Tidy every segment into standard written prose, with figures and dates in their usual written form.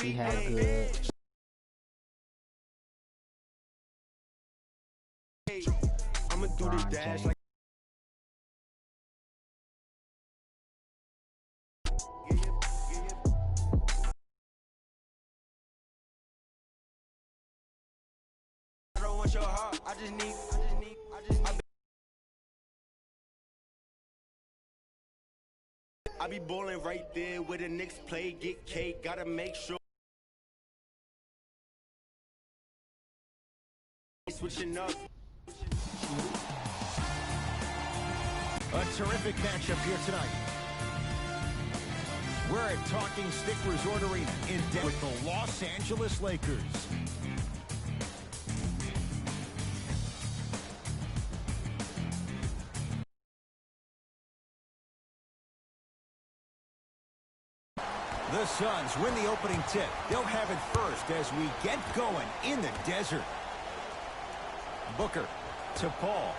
He had good. I'ma do the dash like I don't want your heart. I just need I be bowling right there where the Knicks play, get cake, gotta make sure switching up. A terrific matchup here tonight. We're at Talking Stick Resort Arena in Denver with the Los Angeles Lakers. The Suns win the opening tip. They'll have it first as we get going in the desert. Booker to Paul.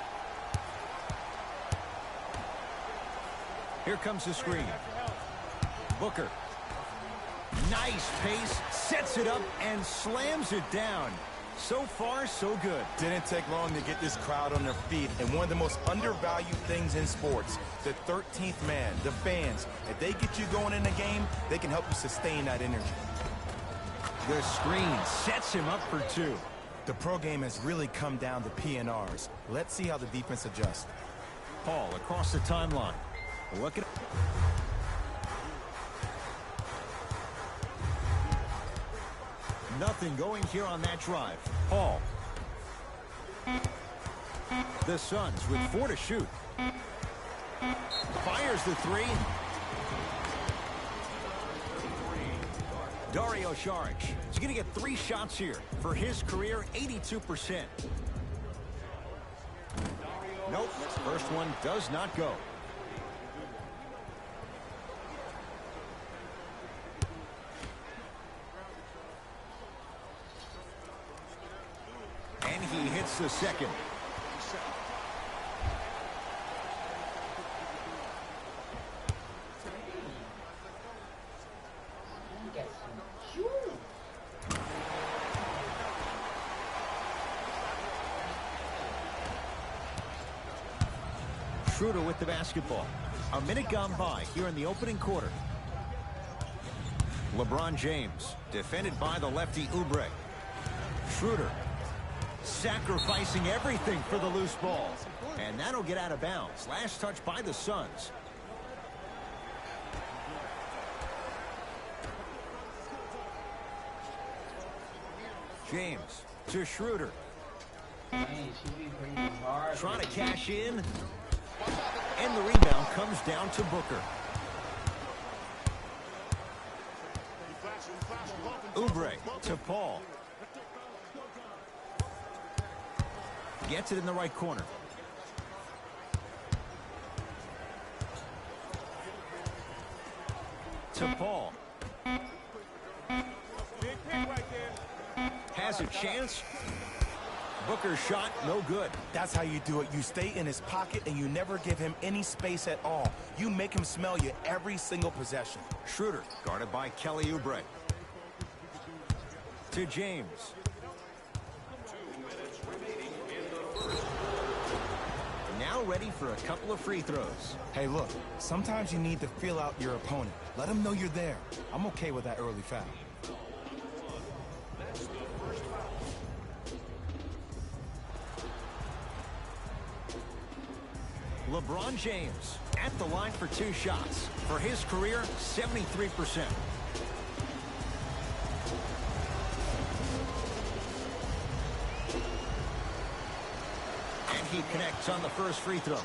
Here comes the screen. Booker. Nice pace, sets it up, and slams it down. So far, so good. Didn't take long to get this crowd on their feet. And one of the most undervalued things in sports, the 13th man, the fans. If they get you going in the game, they can help you sustain that energy. The screen sets him up for two. The pro game has really come down to PNRs. Let's see how the defense adjusts. Paul across the timeline. Look at nothing going here on that drive. Paul. The Suns with 4 to shoot. Fires the three. Dario Saric. He's going to get 3 shots here for his career, 82%. Nope, first one does not go. And he hits the second. Schroeder with the basketball. A minute gone by here in the opening quarter. LeBron James defended by the lefty Oubre. Schroeder sacrificing everything for the loose ball. And that'll get out of bounds. Last touch by the Suns. James to Schroeder. Trying to cash in. And the rebound comes down to Booker. Oubre to Paul. Gets it in the right corner. To Paul. Has a chance. Booker's shot, no good. That's how you do it. You stay in his pocket and you never give him any space at all. You make him smell you every single possession. Schroeder guarded by Kelly Oubre. To James. Now ready for a couple of free throws. Hey, look, sometimes you need to feel out your opponent. Let him know you're there. I'm okay with that early foul. LeBron James at the line for 2 shots. For his career, 73%. And he connects on the first free throw.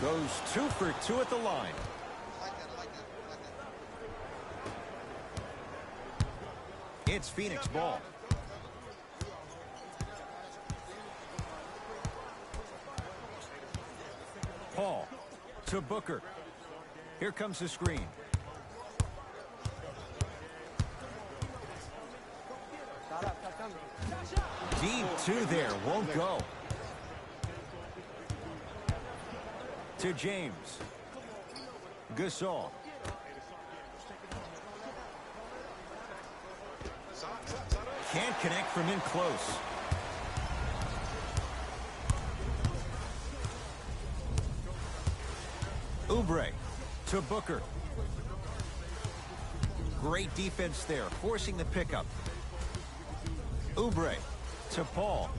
Goes 2 for 2 at the line. It's Phoenix ball. Paul to Booker. Here comes the screen. Deep two there. Won't go. To James. Gasol. Can't connect from in close. Oubre to Booker. Great defense there, forcing the pickup. Oubre to Paul.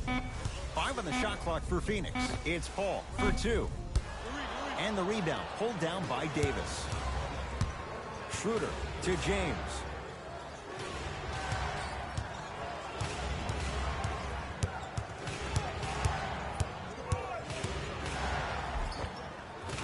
5 on the shot clock for Phoenix. It's Paul for 2. And the rebound pulled down by Davis. Schroeder to James.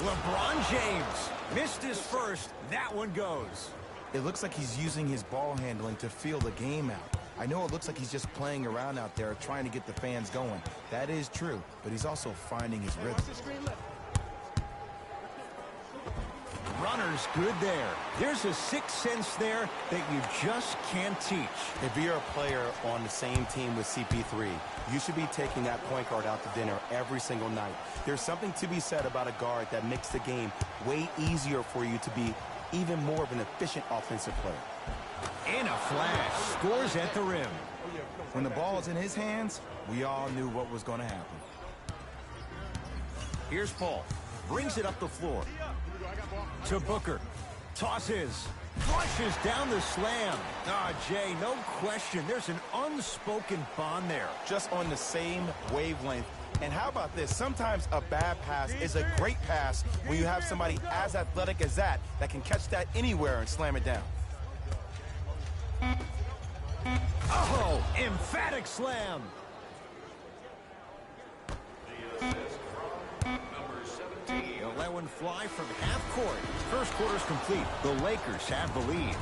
LeBron James missed his first. That one goes. It looks like he's using his ball handling to feel the game out. I know it looks like he's just playing around out there trying to get the fans going. That is true, but he's also finding his rhythm. Runner's good there. There's a sixth sense there that you just can't teach. If you're a player on the same team with CP3, you should be taking that point guard out to dinner every single night. There's something to be said about a guard that makes the game way easier for you to be even more of an efficient offensive player. In a flash, scores at the rim. When the ball is in his hands, we all knew what was going to happen. Here's Paul. Brings it up the floor. To Booker. Tosses. Flushes down the slam. Jay, no question. There's an unspoken bond there. Just on the same wavelength. And how about this? Sometimes a bad pass is a great pass when you have somebody as athletic as that can catch that anywhere and slam it down. Oh, emphatic slam. He'll let one fly from half court. First quarter's complete. The Lakers have the lead.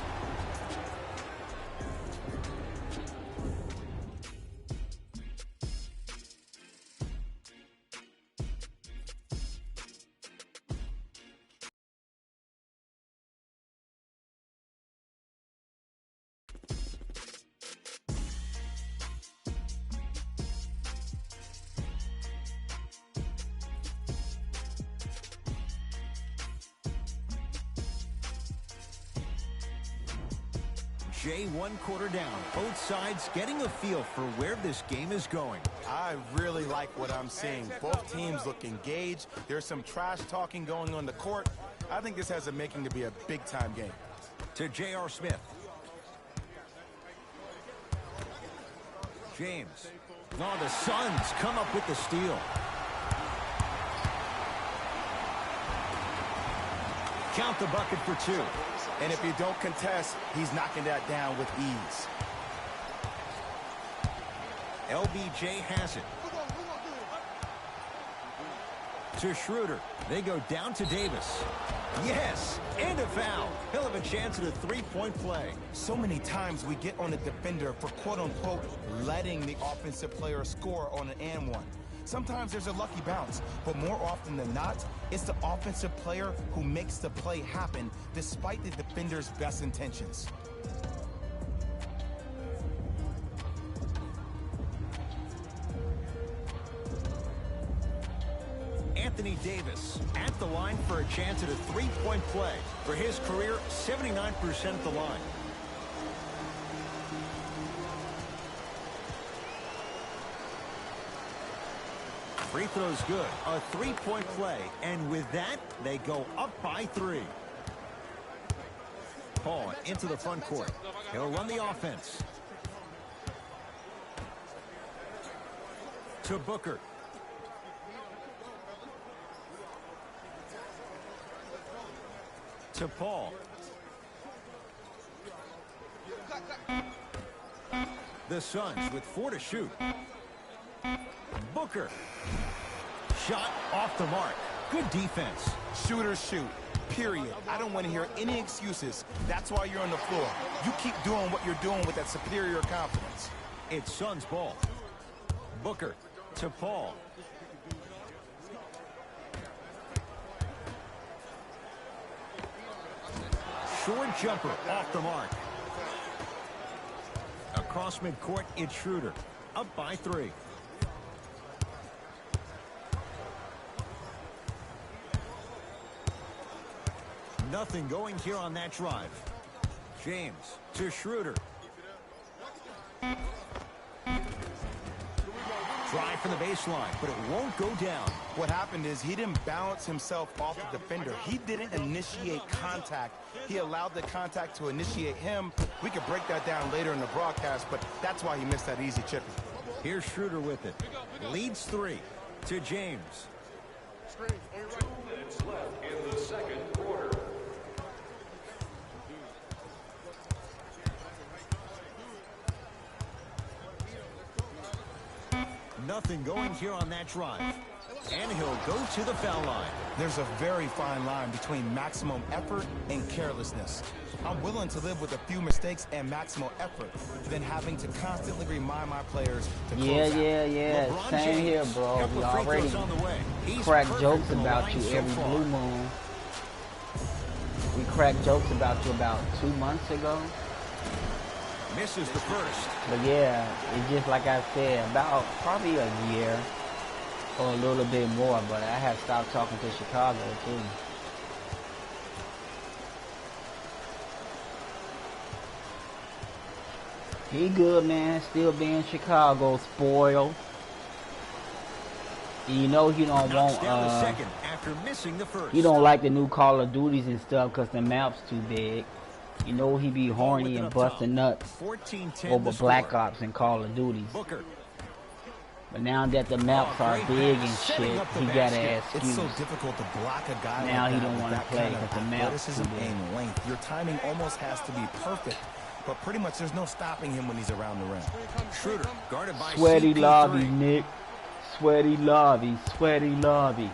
Jay, 1 quarter down. Both sides getting a feel for where this game is going. I really like what I'm seeing. Both teams look engaged. There's some trash talking going on the court. I think this has a making to be a big-time game. To J.R. Smith. James. No, the Suns come up with the steal. Count the bucket for 2. And if you don't contest, he's knocking that down with ease. LBJ has it. To Schroeder. They go down to Davis. Yes, and a foul. He'll have a chance at a three-point play. So many times we get on the defender for quote-unquote letting the offensive player score on an and one. Sometimes there's a lucky bounce, but more often than not, it's the offensive player who makes the play happen despite the defender's best intentions. Anthony Davis at the line for a chance at a three-point play. For his career, 79% at the line. Free throw's good. A three-point play. And with that, they go up by 3. Paul into the front court. He'll run the offense. To Booker. To Paul. The Suns with 4 to shoot. Booker. Shot off the mark. Good defense. Shooters shoot. Period. I don't want to hear any excuses. That's why you're on the floor. You keep doing what you're doing with that superior confidence. It's Suns ball. Booker to Paul. Short jumper off the mark. across midcourt, it's Schroeder. Up by 3. Nothing going here on that drive. James to Schroeder. Drive from the baseline, but it won't go down. What happened is he didn't balance himself off the defender. He didn't initiate contact. He allowed the contact to initiate him. We could break that down later in the broadcast, but that's why he missed that easy chipping. Here's Schroeder with it. Leads 3 to James. 2 minutes left in the second quarter. Nothing going here on that drive. And he'll go to the foul line. There's a very fine line between maximum effort and carelessness. I'm willing to live with a few mistakes and maximum effort than having to constantly remind my players to close out. Yeah. LeBron Same James, here, bro. couple We free already throws on the way. He's crack perfect jokes from the about line you so every far. blue moon. We cracked jokes about you about 2 months ago. Misses the first. But yeah, it's just like I said, about probably a year or a little bit more, but I have stopped talking to Chicago too. He good, man. Still being Chicago spoiled. And you know he don't Knocks want down the second after missing the first. he don't like the new Call of Duties and stuff because the map's too big. You know he be horny and busting nuts 14-10 over the Black score. Ops and Call of Duties. Booker. But now that the maps are great big pass, and setting shit, up the he got basket. an It's excuse. so difficult to block a guy Now like he that don't with wanna that play kind of 'cause the map's athleticism too big. and length. Your timing almost has to be perfect, but pretty much there's no stopping him when he's around the rim. Schroeder guarded by Sweaty CP3. lobby, Nick. Sweaty lobby. Sweaty lobby.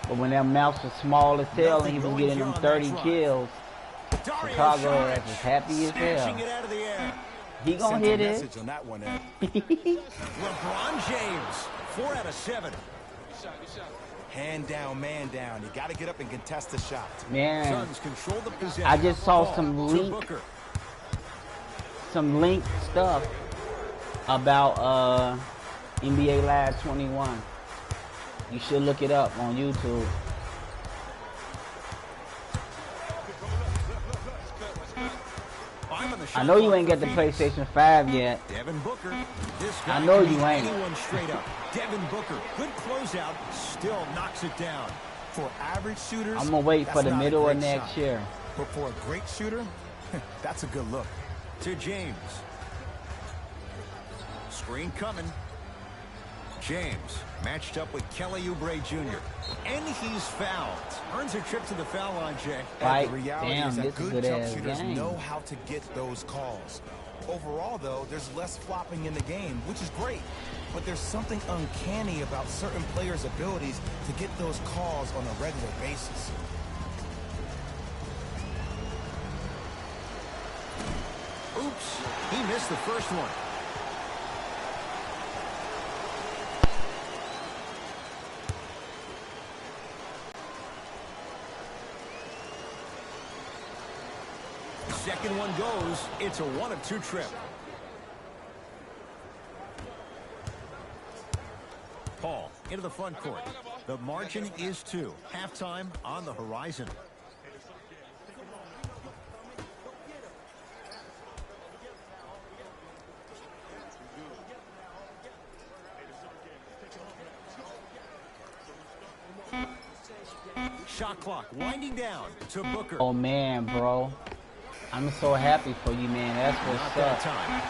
But when them maps was small as hell and he was getting them 30 kills, Dario Chicago Saric is happy as snatching hell. it out of the air. He gonna Sent a hit it. message on that one, Ed. LeBron James, 4 out of 7. Hand down, man down. You got to get up and contest the shot. Man, Suns control the possession. I just saw Ball some to leak Booker. stuff about NBA Live 21. You should look it up on YouTube. Five on the I shot know you clock ain't got for the Phoenix. PlayStation 5 yet. Devin Booker. This I guy know can you beat ain't. anyone straight up. Devin Booker, good closeout, still knocks it down. For average shooters, I'm gonna wait for that's the not a middle of great next shot. year. But for a great shooter, that's a good look. To James. Screen coming. James matched up with Kelly Oubre Jr. And he's fouled. Earns a trip to the foul line, Jay. Right. The reality Damn, is that this is good good jump ass shooters game. know how to get those calls. Overall, though, there's less flopping in the game, which is great. But there's something uncanny about certain players' abilities to get those calls on a regular basis. Oops, he missed the first one. Second one goes. It's a 1 of 2 trip. Paul into the front court. The margin is 2. Halftime on the horizon. Shot clock winding down to Booker. Oh man, bro. I'm so happy for you, man. That's Not what's that up. time.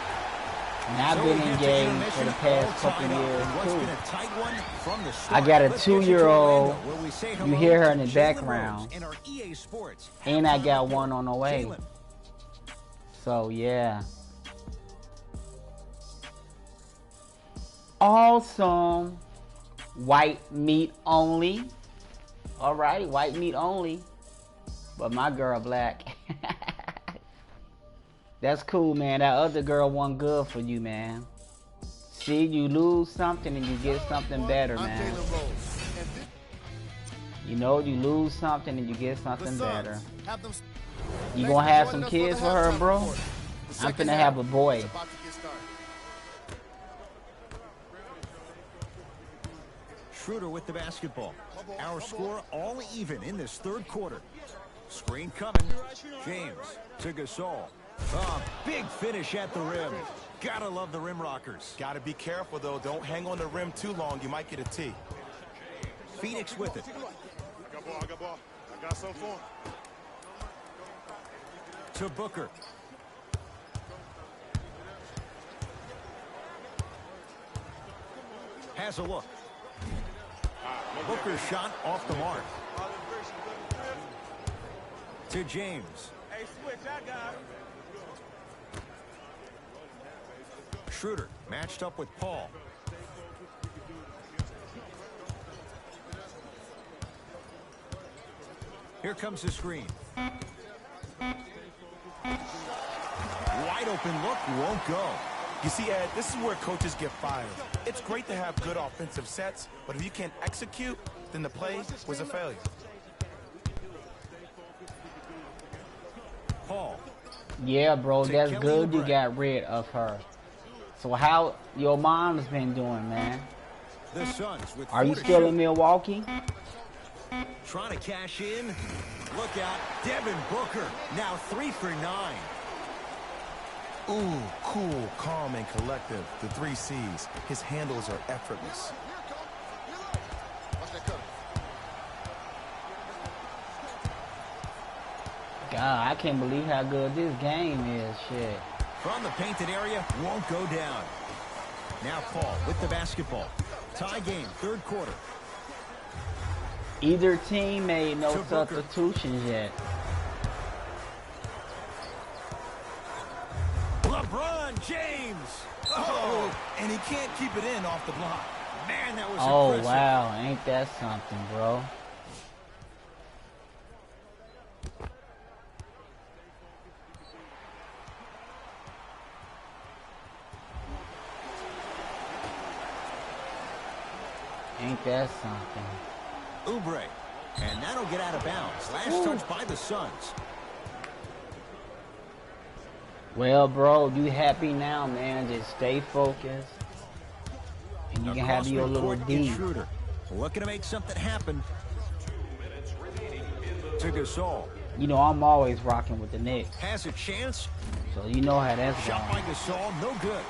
And I've So been we get to engaged intermission, for the past all couple tied up, years and what's been too. a tight one from the I start. got a Let's get you to 2-year-old. Orlando, where we say You hello hear her to in the Jalen background. Rose in our EA Sports And I got halftime one report. on the way. Jalen. So yeah. Awesome. White meat only. Alright, white meat only. But my girl black. That's cool, man. That other girl wasn't good for you, man. See, you lose something and you get something better, man. You know, you lose something and you get something better. You gonna have some kids for her, bro? I'm finna have a boy. Schroeder with the basketball. Our score all even in this third quarter. Screen coming. James to Gasol. Big finish at the rim. Gotta love the rim rockers. Gotta be careful, though. Don't hang on the rim too long. You might get a T. Phoenix with it. I got ball. I got some for him. To Booker. Has a look. Booker's shot off the mark. To James. Hey, switch, I got him. Schroeder matched up with Paul. Here comes the screen. Wide open look, won't go. You see, Ed, this is where coaches get fired. It's great to have good offensive sets, but if you can't execute, then the play was a failure. Paul. Yeah, bro, that's good you got rid of her. So how your mom's been doing, man? The Suns with Are you still in Milwaukee? Trying to cash in. Look out, Devin Booker. Now 3 for 9. Ooh, cool, calm, and collective. The 3 C's. His handles are effortless. God, I can't believe how good this game is. Shit. From the painted area, won't go down. Now Paul with the basketball. Tie game, third quarter. Either team made no substitutions yet. LeBron James. Oh, and he can't keep it in off the block. Man, that was Oh, impressive. wow. Ain't that something, bro? Ain't that something? Oubre. And that'll get out of bounds. Last touch by the Suns. Well, bro, you happy now, man. Just stay focused. And you can have your little D. Schroeder. Looking to make something happen. To Gasol. You know, I'm always rocking with the Knicks. Has a chance. So you know how that's Shot by going. Gasol. No good.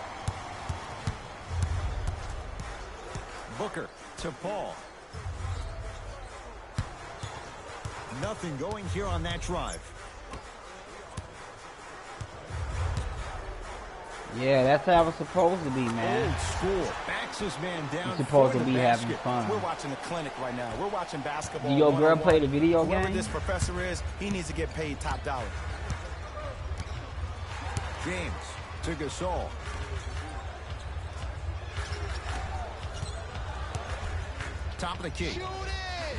Booker to Paul. Nothing going here on that drive. Yeah, that's how it's supposed to be, man. Old school. Backs his man down. You're supposed for to the be having basket. fun. We're watching a clinic right now. We're watching basketball. Do your girl one-on-one. play the video Whoever game? this professor is, he needs to get paid top dollar. James to Gasol. Top of the key.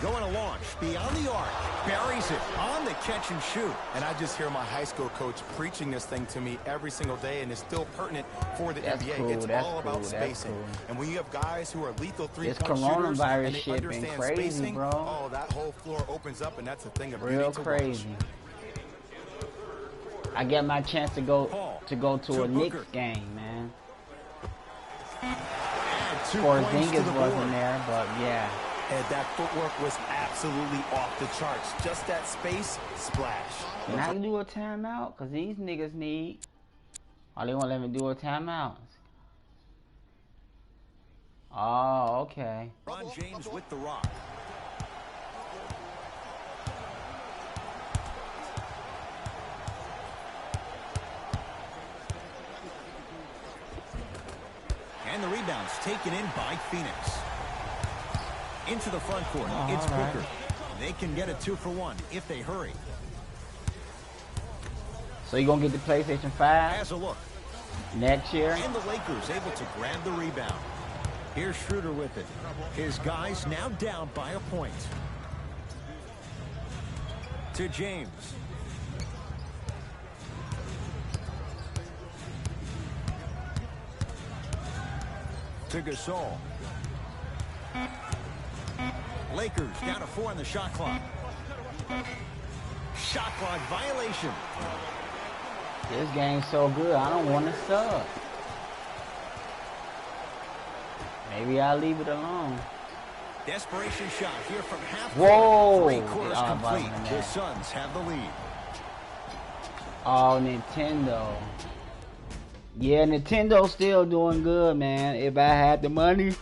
Going to launch. Beyond the arc. Buries it on the catch and shoot. And I just hear my high school coach preaching this thing to me every single day, and it's still pertinent for the That's NBA. cool, It's that's all about cool, that's spacing. cool. And when you have guys who are lethal This three-point shooters coronavirus and they shit been understand crazy, spacing, bro. oh, that whole floor opens up, and that's a thing of Real beauty to crazy. watch. I get my chance to go to to a Booker. Knicks game, man. And 2 points to Porzingis the wasn't board. there, but yeah. And that footwork was absolutely off the charts. Just that space, splash. Can I do a timeout? Because these niggas need... Oh, they won't let me do a timeout. Oh, okay. Ron James with the rock. And the rebound's taken in by Phoenix. Into the front court. It's all right. Booker. They can get a 2-for-1 if they hurry. So you gonna get the PlayStation 5 Has a look. next year? And the Lakers able to grab the rebound. Here's Schroeder with it. His guys now down by a point. To James. To Gasol. Lakers down to 4 on the shot clock. Shot clock violation. This game's so good, I don't want to sub. Maybe I'll leave it alone. Desperation shot here from half. Whoa! Three-quarters complete. The Suns have the lead. Oh, Nintendo. Yeah, Nintendo's still doing good, man. If I had the money,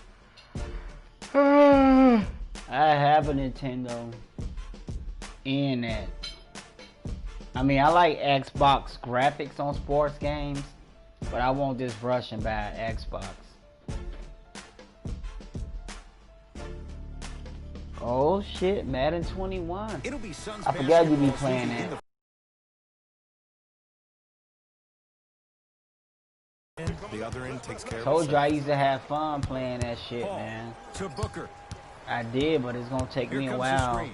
I have a Nintendo in that. I mean, I like Xbox graphics on sports games, but I won't just rush and buy an Xbox. Oh shit, Madden 21. It'll be Suns I forgot you be playing that. The other end takes care Told of you I used to have fun playing that shit, man. To Booker. I did, but it's gonna take me a while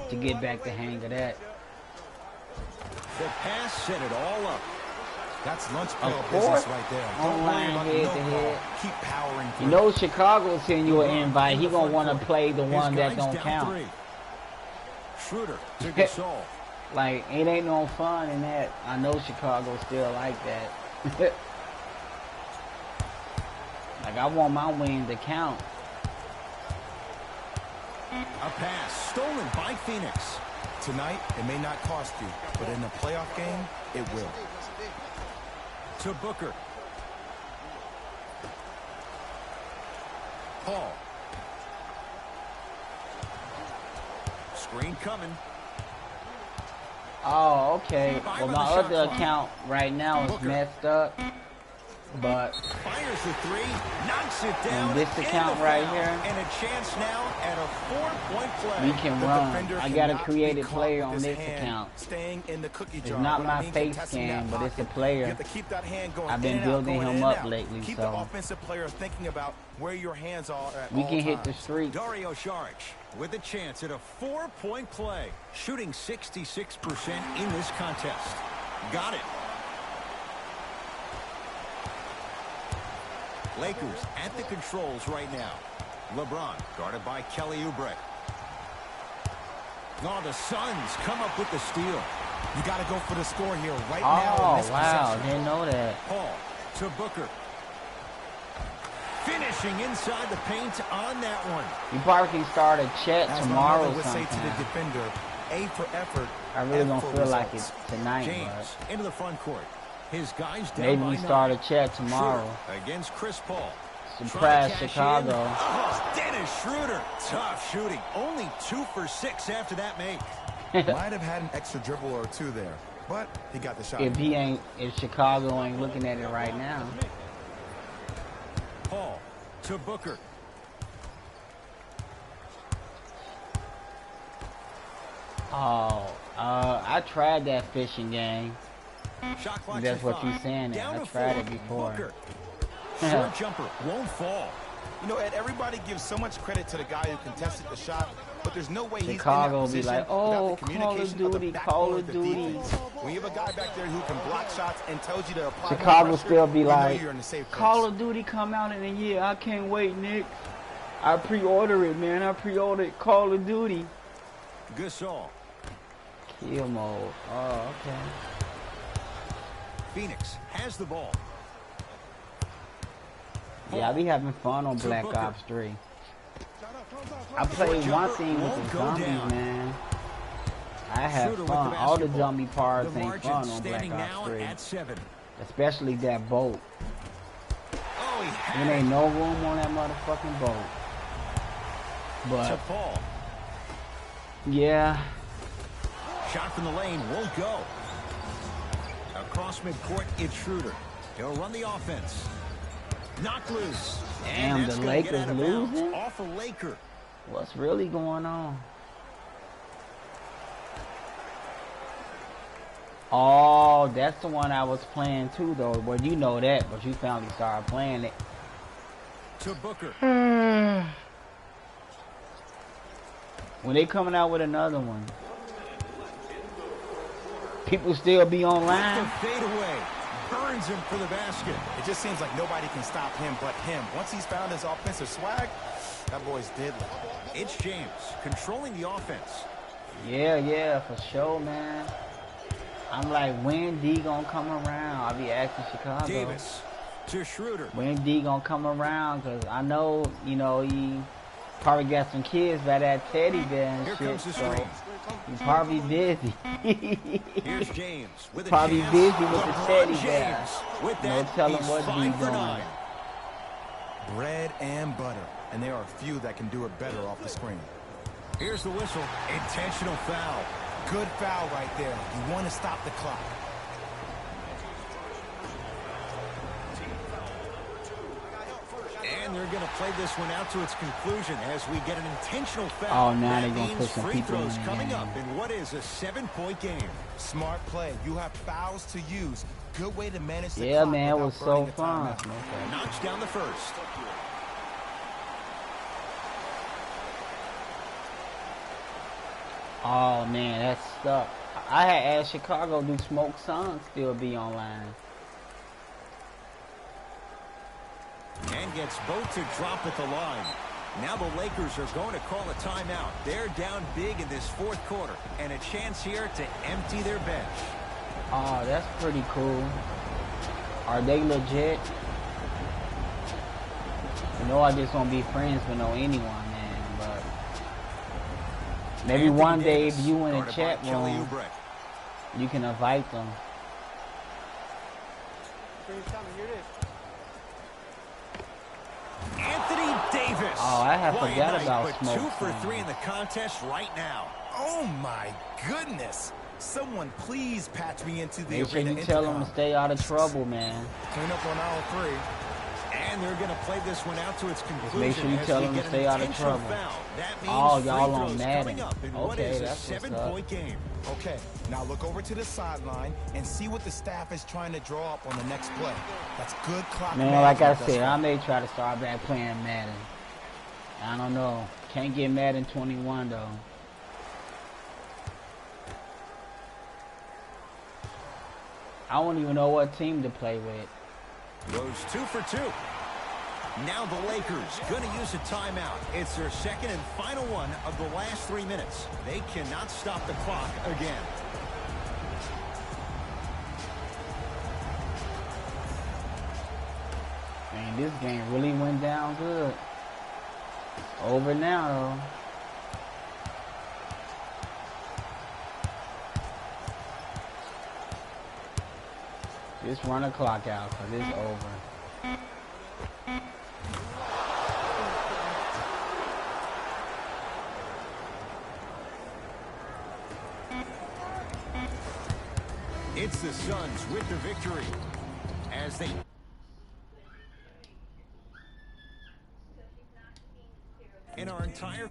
to get back the hang of that. The pass set it all up. That's lunch pail Of business course. right there. Online Don't worry head about to no head. call. Keep powering through. You know Chicago's sending you an invite. He gonna want to play the one that don't count. Three. Schroeder to Gasol. Like, it ain't no fun in that. I know Chicago still like that. Like, I want my win to count. A pass stolen by Phoenix. Tonight, it may not cost you, but in a playoff game, it will. To Booker. Paul. Screen coming. Oh, okay. Well, my other account right now is messed up. But Fires the three, knocks it down. this account right here, and a chance now at a 4-point play. we can run. I got a created player on this account. Staying in the cookie It's jar. not What I my mean, face contesting scan, that but it's a pocket. player. You have to keep that hand going I've been in and out, building going him in and up out. lately, Keep the so offensive player thinking about where your hands are at we all can hit the times. streets. Dario Saric with a chance at a 4-point play, shooting 66% in this contest. Got it. Lakers at the controls right now. LeBron guarded by Kelly Oubre. Oh, the Suns come up with the steal. You got to go for the score here right now. In Oh, this wow. possession. Didn't know that. Paul to Booker. Finishing inside the paint on that one. You probably can start a chat As my tomorrow mother would say to the sometime. defender, A for effort. I really F don't for feel like results. it tonight, James into the front court. His guys but down maybe by we start a 9. chat tomorrow. Schroeder against Chris Paul. Surprise, Trying to cash Chicago. in. Oh, Dennis Schroeder. Tough shooting. Only 2 for 6 after that make. Might have had an extra dribble or two there, but he got the shot. If Chicago ain't looking at it right now. Paul to Booker. Oh, I tried that fishing game. Shot clock That's to what 5. you're saying. Down I to tried 4. it before. Booker. Short jumper won't fall. You know, Ed, everybody gives so much credit to the guy who contested the shot, but there's no way Chicago he's in be that like, position oh, without the Call of communication of the Duty, backbone Call of of the Duty. defense. When you have a guy back there who can block shots and tells you to apply more Chicago pressure, still be you know like, you're in a safe place. Call of Duty come out in a year. I can't wait, Nick. I pre-order it, man. I pre-ordered Call of Duty. Gasol. Kill mode. Oh, okay. Phoenix has the ball. Yeah, I be having fun on To Black Booker. Ops 3. I played one thing with the Won't go zombies, down. man. I have Schroeder with fun. the All the basketball. zombie parts The ain't margin fun on Black standing now Ops 3. at 7. Especially that boat. Oh, he had There it. ain't no room on that motherfucking boat. To But, Paul. yeah. Shot from the lane won't go. Across midcourt, it's Schroeder. He'll run the offense. Knocked loose. Damn, And that's the gonna get Lakers out of bounds. losing? Off a Laker. What's really going on? Oh, that's the one I was playing too, though. Well, you know that, but you finally started playing it. To Booker. When they coming out with another one, people still be The online. fadeaway. Burns him for the basket. It just seems like nobody can stop him but him. Once he's found his offensive swag, that boy's deadly. It's James controlling the offense. Yeah, for sure, man. I'm like, when D gonna come around? I'll be asking Chicago. Davis to Schroeder. When D gonna come around? Cause I know, you know, he probably got some kids by that teddy bear and Here shit. comes the So screen. he's probably busy. Here's James with a Probably chance. busy with the LeBron teddy bear. James with No that, telling he's what 5 D for doing. 9. Bread and butter, and there are few that can do it better off the screen. Here's the whistle. Intentional foul. Good foul right there. You want to stop the clock. And they're going to play this one out to its conclusion as we get an intentional foul. Oh, now that they're gonna means put some free people throws in the coming game. up in what is a 7-point game. Smart play. You have fouls to use. Good way to manage the Yeah, clock man, it without was so burning a fun. timeout. Knocks down the first. Oh man, that's stuck. I had asked Chicago, do Smoke SUNS still be online? And gets both to drop at the line. Now the Lakers are going to call a timeout. They're down big in this fourth quarter. And a chance here to empty their bench. Oh, that's pretty cool. Are they legit? You know I just won't be friends with no anyone, man, but maybe Anthony one day Davis, if you in the guarded chat by Kelly room, Oubre. you can invite them. Anthony Davis. Oh, I had Quiet forgot night, about but Smoke 2 for SUNS. 3 in the contest right now. Oh my goodness. Someone please patch me into the Make sure arena you tell them intercom. to stay out of trouble, man. Clean up on aisle 3. And they're going to play this one out to its conclusion. Make sure you as tell we them to get an stay out of intentional trouble. foul. That means Oh, free y'all on throws Madden. coming up in what Okay, is a that's what's up. 7-point game. Okay, now look over to the sideline and see what the staff is trying to draw up on the next play. That's good clock Man, like I management thus said, far. I may try to start back playing Madden. I don't know. Can't get Madden 21 though. I don't even know what team to play with. Goes 2 for 2. Now the Lakers going to use a timeout. It's their second and final one of the last 3 minutes. They cannot stop the clock again. Man, this game really went down good. Over now though. Just run the clock out because it's over. It's the Suns with the victory as they... In our entire